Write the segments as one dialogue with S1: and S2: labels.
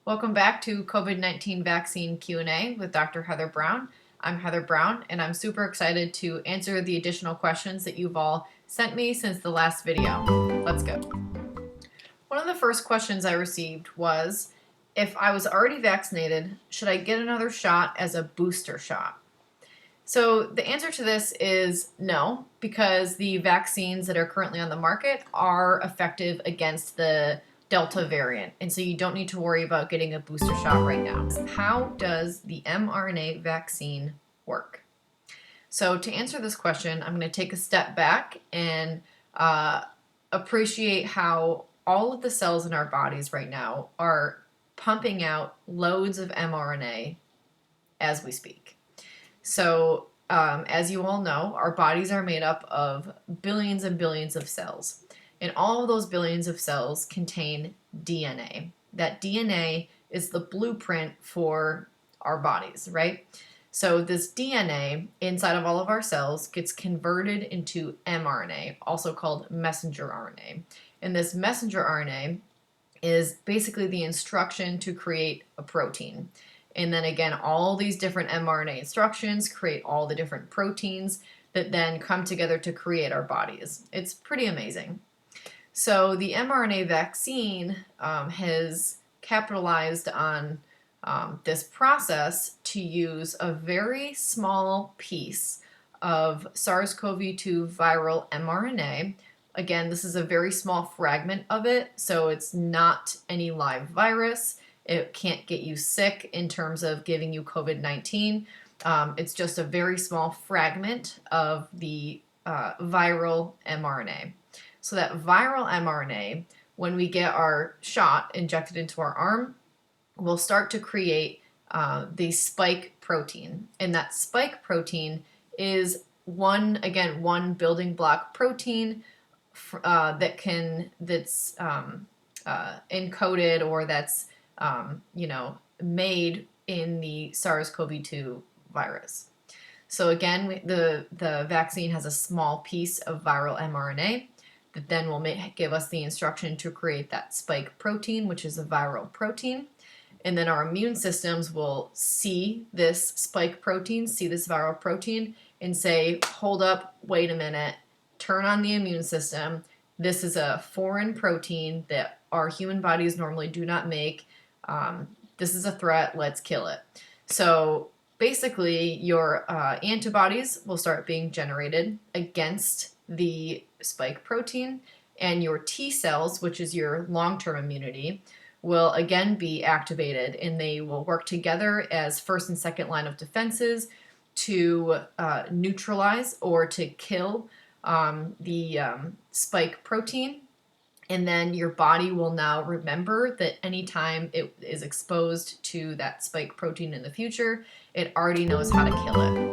S1: Welcome back to COVID-19 vaccine Q&A with Dr. Heather Brown. I'm Heather Brown, and I'm super excited to answer the additional questions that you've all sent me since the last video. Let's go. One of the first questions I received was, if I was already vaccinated, should I get another shot as a booster shot? So the answer to this is no, because the vaccines that are currently on the market are effective against the Delta variant, and so you don't need to worry about getting a booster shot right now. How does the mRNA vaccine work? So to answer this question, I'm going to take a step back and appreciate how all of the cells in our bodies right now are pumping out loads of mRNA as we speak. So as you all know, our bodies are made up of billions and billions of cells. And all of those billions of cells contain DNA. That DNA is the blueprint for our bodies, right? So this DNA inside of all of our cells gets converted into mRNA, also called messenger RNA. And this messenger RNA is basically the instruction to create a protein. And then again, all these different mRNA instructions create all the different proteins that then come together to create our bodies. It's pretty amazing. So the mRNA vaccine has capitalized on this process to use a very small piece of SARS-CoV-2 viral mRNA. Again, this is a very small fragment of it, so it's not any live virus. It can't get you sick in terms of giving you COVID-19. It's just a very small fragment of the viral mRNA. So that viral mRNA, when we get our shot injected into our arm, will start to create the spike protein. And that spike protein is one building block protein that's encoded or that's made in the SARS-CoV-2 virus. So again, the vaccine has a small piece of viral mRNA that then will give us the instruction to create that spike protein, which is a viral protein. And then our immune systems will see this spike protein, see this viral protein, and say, hold up, wait a minute, turn on the immune system. This is a foreign protein that our human bodies normally do not make. This is a threat, let's kill it. So basically, your antibodies will start being generated against the spike protein, and your T cells, which is your long-term immunity, will again be activated, and they will work together as first and second line of defenses to neutralize or to kill the spike protein. And then your body will now remember that anytime it is exposed to that spike protein in the future, it already knows how to kill it.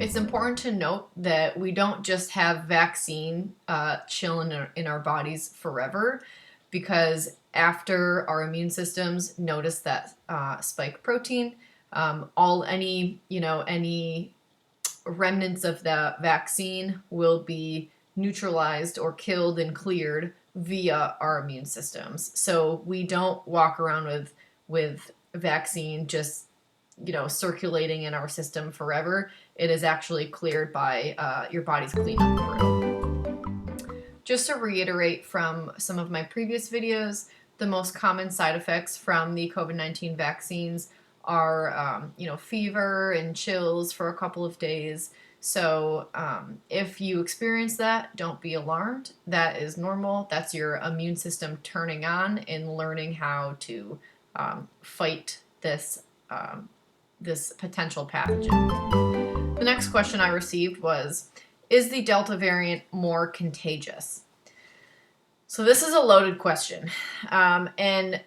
S1: It's important to note that we don't just have vaccine chill in our bodies forever, because after our immune systems notice that spike protein, any remnants of the vaccine will be neutralized or killed and cleared via our immune systems. So we don't walk around with vaccine just circulating in our system forever. It is actually cleared by your body's cleanup crew. Just to reiterate from some of my previous videos, the most common side effects from the COVID-19 vaccines are fever and chills for a couple of days. So if you experience that, don't be alarmed. That is normal. That's your immune system turning on and learning how to fight this potential pathogen. The next question I received was, is the Delta variant more contagious? So this is a loaded question. And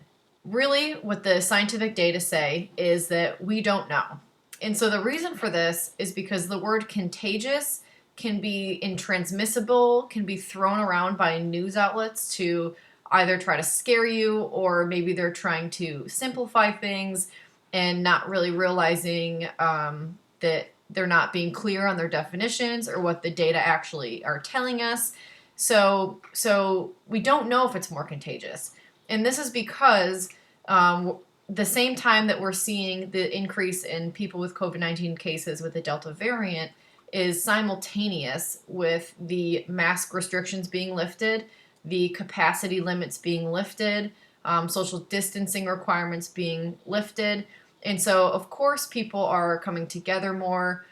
S1: really what the scientific data say is that we don't know. And so the reason for this is because the word contagious can be intransmissible, can be thrown around by news outlets to either try to scare you, or maybe they're trying to simplify things and not really realizing that they're not being clear on their definitions or what the data actually are telling us. So we don't know if it's more contagious. And this is because the same time that we're seeing the increase in people with COVID-19 cases with the Delta variant is simultaneous with the mask restrictions being lifted, the capacity limits being lifted, social distancing requirements being lifted. And so, of course, people are coming together more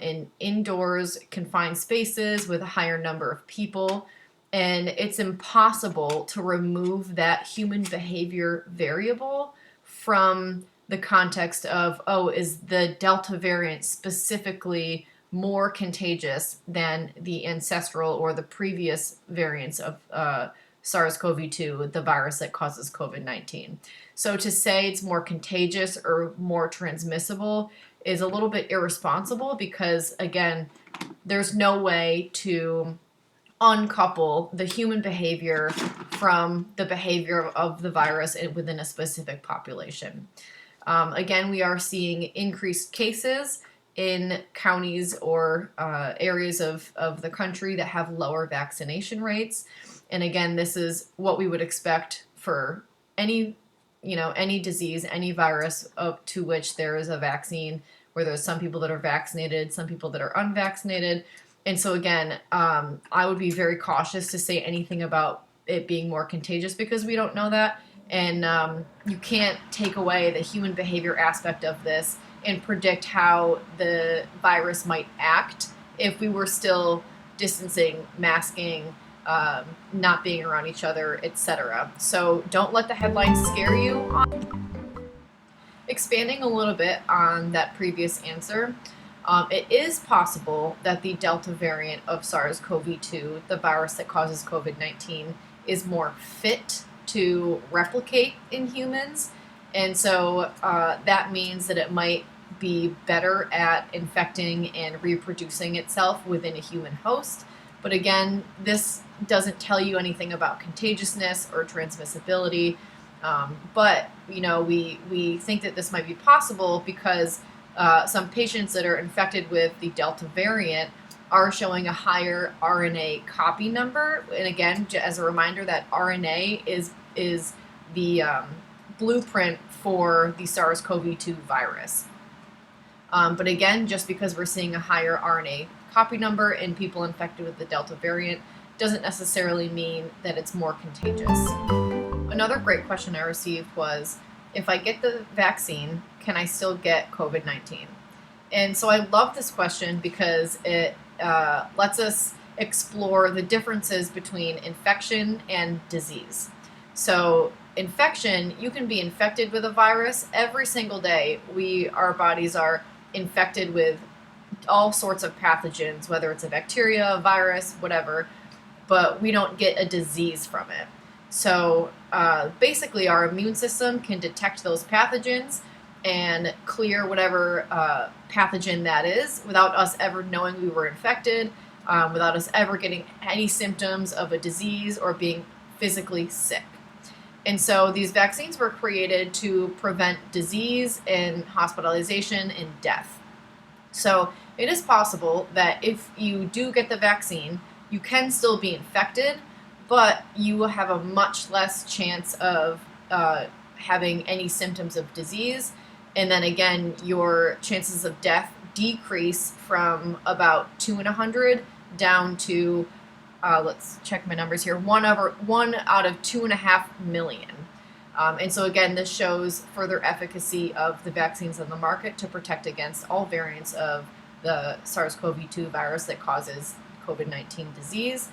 S1: in indoors, confined spaces with a higher number of people. And it's impossible to remove that human behavior variable from the context of, oh, is the Delta variant specifically more contagious than the ancestral or the previous variants of SARS-CoV-2, the virus that causes COVID-19. So to say it's more contagious or more transmissible is a little bit irresponsible because, again, there's no way to uncouple the human behavior from the behavior of the virus within a specific population. Again, we are seeing increased cases in counties or areas of the country that have lower vaccination rates. And again, this is what we would expect for any disease, any virus to which there is a vaccine, where there's some people that are vaccinated, some people that are unvaccinated. And so again, I would be very cautious to say anything about it being more contagious because we don't know that. And you can't take away the human behavior aspect of this and predict how the virus might act if we were still distancing, masking, not being around each other, etc. So don't let the headlines scare you. Expanding a little bit on that previous answer, it is possible that the Delta variant of SARS-CoV-2, the virus that causes COVID-19, is more fit to replicate in humans. And so that means that it might be better at infecting and reproducing itself within a human host. But again, this doesn't tell you anything about contagiousness or transmissibility. But we think that this might be possible because some patients that are infected with the Delta variant are showing a higher RNA copy number. And again, as a reminder, that RNA is the blueprint for the SARS-CoV-2 virus. But again, just because we're seeing a higher RNA copy number in people infected with the Delta variant doesn't necessarily mean that it's more contagious. Another great question I received was, if I get the vaccine, can I still get COVID-19? And so I love this question because it lets us explore the differences between infection and disease. So infection, you can be infected with a virus every single day. Our bodies are infected with all sorts of pathogens, whether it's a bacteria, a virus, whatever, but we don't get a disease from it. So basically our immune system can detect those pathogens and clear whatever pathogen that is without us ever knowing we were infected, without us ever getting any symptoms of a disease or being physically sick. And so these vaccines were created to prevent disease and hospitalization and death. So it is possible that if you do get the vaccine, you can still be infected, but you will have a much less chance of having any symptoms of disease. And then again, your chances of death decrease from about 2 in 100 down to, let's check my numbers here, 1 out of 2.5 million. And so again, this shows further efficacy of the vaccines on the market to protect against all variants of the SARS-CoV-2 virus that causes COVID-19 disease.